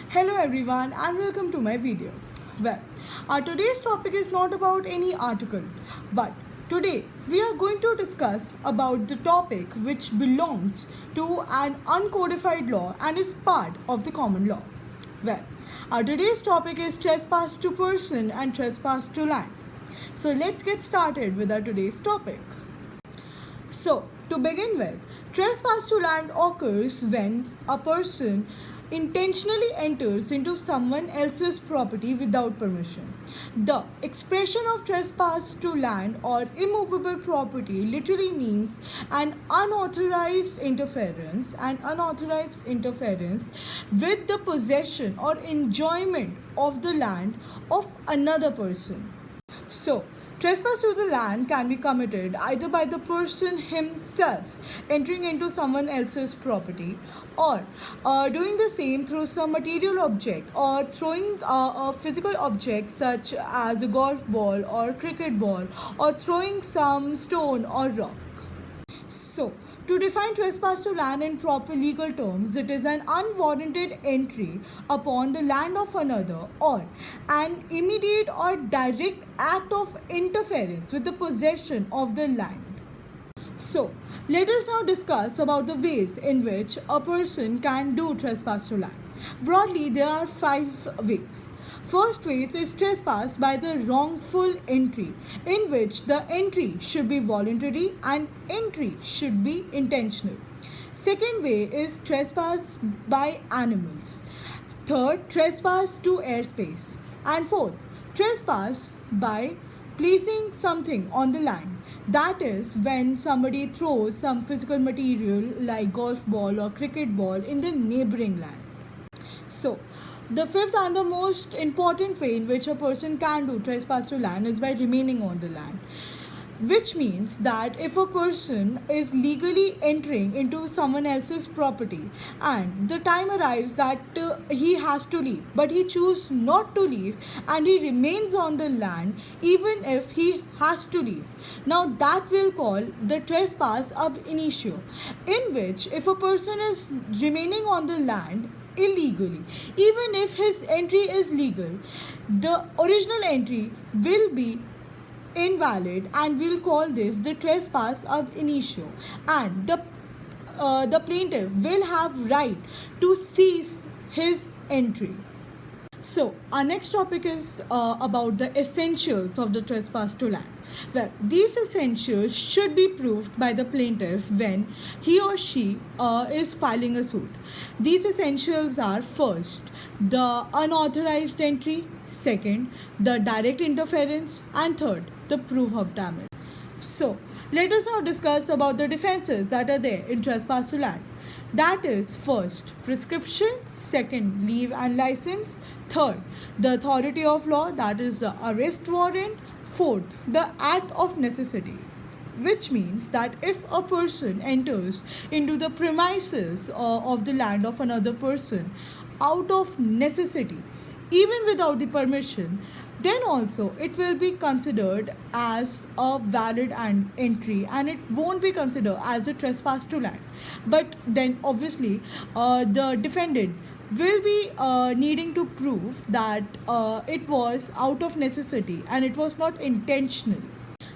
Hello everyone and welcome to my video. Well, today's topic is not about any article, but today we are going to discuss about the topic which belongs to an uncodified law and is part of the common law. Well, today's topic is trespass to person and trespass to land. So let's get started with our today's topic. So, to begin with, trespass to land occurs when a person intentionally enters into someone else's property without permission. The expression of trespass to land or immovable property literally means an unauthorized interference with the possession or enjoyment of the land of another person. So, trespass to the land can be committed either by the person himself entering into someone else's property or doing the same through some material object or throwing a physical object such as a golf ball or cricket ball or throwing some stone or rock. So, to define trespass to land in proper legal terms, it is an unwarranted entry upon the land of another or an immediate or direct act of interference with the possession of the land. So, let us now discuss about the ways in which a person can do trespass to land. Broadly, there are 5 ways. First way is trespass by the wrongful entry, in which the entry should be voluntary and entry should be intentional. Second way is trespass by animals. Third, trespass to airspace. And fourth, trespass by placing something on the land. That is when somebody throws some physical material like golf ball or cricket ball in the neighboring land. So, the fifth and the most important way in which a person can do trespass to land is by remaining on the land. Which means that if a person is legally entering into someone else's property and the time arrives that he has to leave, but he chooses not to leave and he remains on the land even if he has to leave. Now that will call the trespass ab initio, in which if a person is remaining on the land illegally, even if his entry is legal, the original entry will be invalid and we'll call this the trespass ab initio, and the plaintiff will have right to seize his entry. So, our next topic is about the essentials of the trespass to land. Well, these essentials should be proved by the plaintiff when he or she is filing a suit. These essentials are: first, the unauthorized entry; second, the direct interference; and third, the proof of damage. So, let us now discuss about the defenses that are there in trespass to land. That is, first, prescription; second, leave and license; third, the authority of law, that is the arrest warrant; fourth, the act of necessity, which means that if a person enters into the premises of the land of another person out of necessity, even without the permission, then also it will be considered as a valid entry and it won't be considered as a trespass to land. But then obviously the defendant will be needing to prove that it was out of necessity and it was not intentional.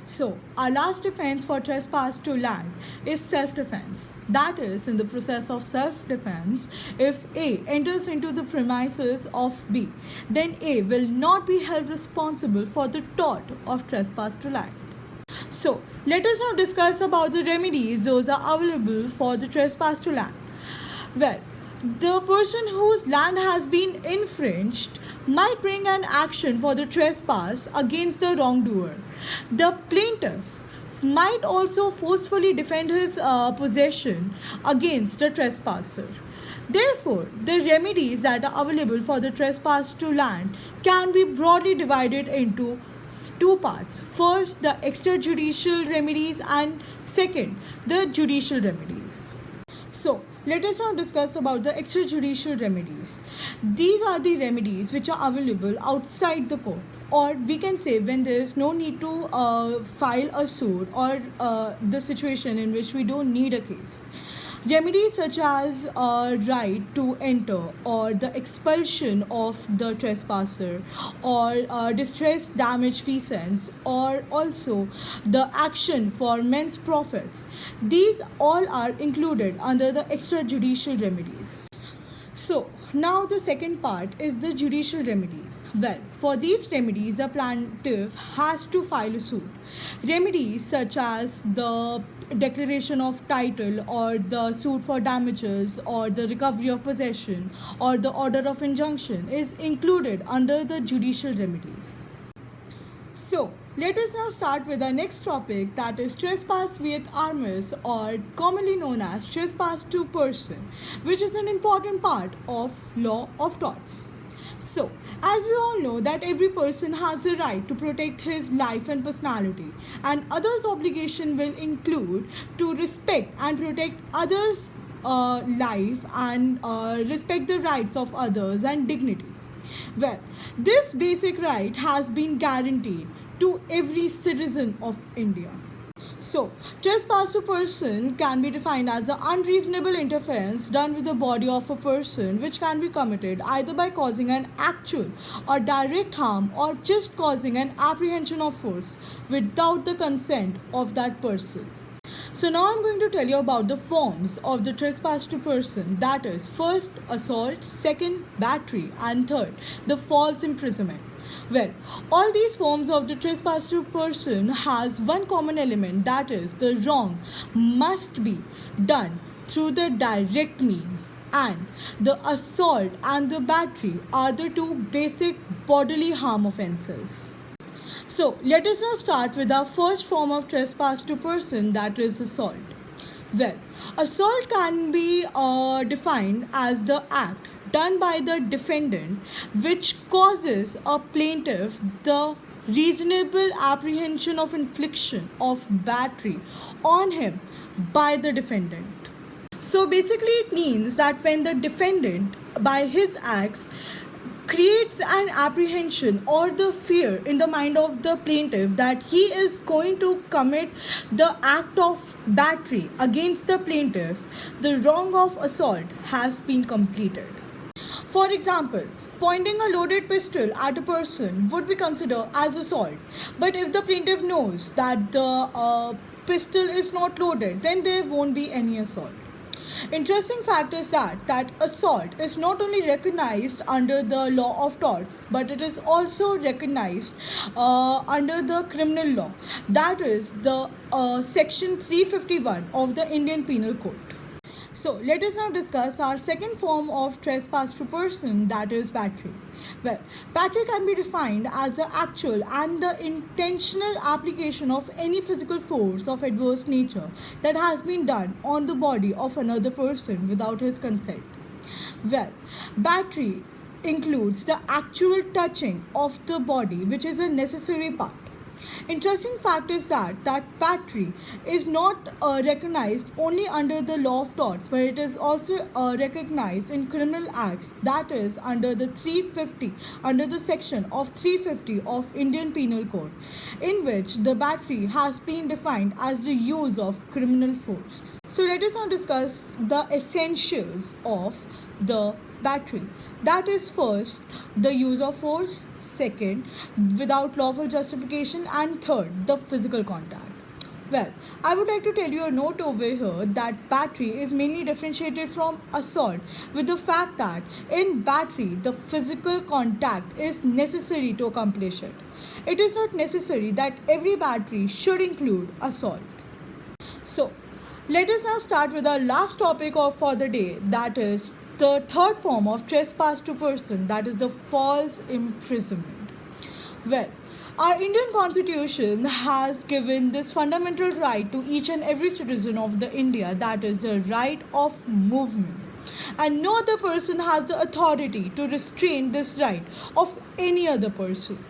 So, our last defense for trespass to land is self-defense. That is, in the process of self-defense, if A enters into the premises of B, then A will not be held responsible for the tort of trespass to land. So, let us now discuss about the remedies those are available for the trespass to land. Well, the person whose land has been infringed might bring an action for the trespass against the wrongdoer. The plaintiff might also forcefully defend his possession against the trespasser. Therefore, the remedies that are available for the trespass to land can be broadly divided into 2 parts. First, the extrajudicial remedies, and second, the judicial remedies. So, let us now discuss about the extrajudicial remedies. These are the remedies which are available outside the court, or we can say when there is no need to file a suit, or the situation in which we don't need a case. Remedies such as right to enter or the expulsion of the trespasser or distress damage feasance or also the action for men's profits. These all are included under the extrajudicial remedies. So, now the second part is the judicial remedies. Well, for these remedies, the plaintiff has to file a suit. Remedies such as the declaration of title or the suit for damages or the recovery of possession or the order of injunction is included under the judicial remedies. So, let us now start with our next topic, that is trespass with armis, or commonly known as trespass to person, which is an important part of law of torts. So, as we all know that every person has a right to protect his life and personality, and others' obligation will include to respect and protect others' life and respect the rights of others and dignity. Well, this basic right has been guaranteed to every citizen of India. So, trespass to person can be defined as an unreasonable interference done with the body of a person which can be committed either by causing an actual or direct harm or just causing an apprehension of force without the consent of that person. So now I'm going to tell you about the forms of the trespass to person, that is first assault, second battery and third the false imprisonment. Well, all these forms of the trespass to person has one common element, that is the wrong must be done through the direct means, and the assault and the battery are the two basic bodily harm offences. So, let us now start with our first form of trespass to person, that is assault. Well, assault can be defined as the act done by the defendant which causes a plaintiff the reasonable apprehension of infliction of battery on him by the defendant. So basically, it means that when the defendant, by his acts, creates an apprehension or the fear in the mind of the plaintiff that he is going to commit the act of battery against the plaintiff, the wrong of assault has been completed. For example, pointing a loaded pistol at a person would be considered as assault, but if the plaintiff knows that the pistol is not loaded, then there won't be any assault. Interesting fact is that assault is not only recognized under the law of torts, but it is also recognized under the criminal law, that is the section 351 of the Indian Penal Code. So let us now discuss our second form of trespass to person, that is battery. Well, battery can be defined as the actual and the intentional application of any physical force of adverse nature that has been done on the body of another person without his consent. Well, battery includes the actual touching of the body, which is a necessary part. Interesting fact is that battery is not recognized only under the law of torts, but it is also recognized in criminal acts, that is under the 350, under the section of 350 of Indian Penal Code, in which the battery has been defined as the use of criminal force. So let us now discuss the essentials of the battery. That is first the use of force, second without lawful justification, and third the physical contact. Well, I would like to tell you a note over here that battery is mainly differentiated from assault with the fact that in battery the physical contact is necessary to accomplish it. It is not necessary that every battery should include assault. So let us now start with our last topic for the day, that is the third form of trespass to person, that is the false imprisonment. Well, our Indian Constitution has given this fundamental right to each and every citizen of the India, that is the right of movement. And no other person has the authority to restrain this right of any other person.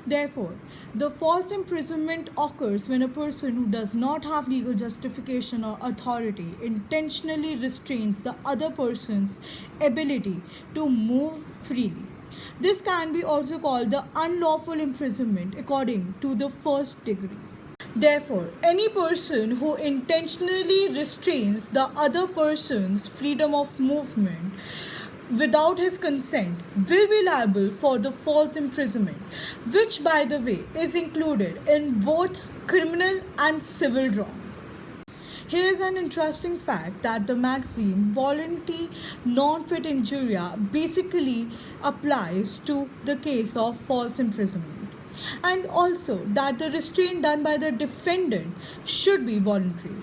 Therefore, the false imprisonment occurs when a person who does not have legal justification or authority intentionally restrains the other person's ability to move freely. This can be also called the unlawful imprisonment according to the first degree. Therefore, any person who intentionally restrains the other person's freedom of movement without his consent will be liable for the false imprisonment, which, by the way, is included in both criminal and civil wrong. Here is an interesting fact that the maxim volunti non fit injuria basically applies to the case of false imprisonment, and also that the restraint done by the defendant should be voluntary.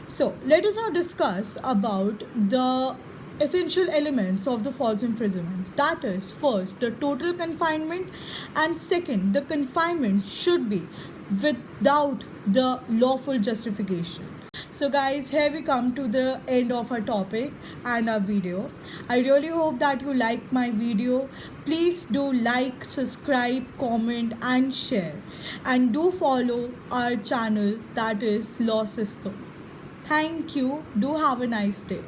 So let us now discuss about the essential elements of the false imprisonment. That is, first, the total confinement, and second, the confinement should be without the lawful justification. So guys, here we come to the end of our topic and our video. I really hope that you liked my video. Please do like, subscribe, comment and share, and do follow our channel, that is Law System. Thank you. Do have a nice day.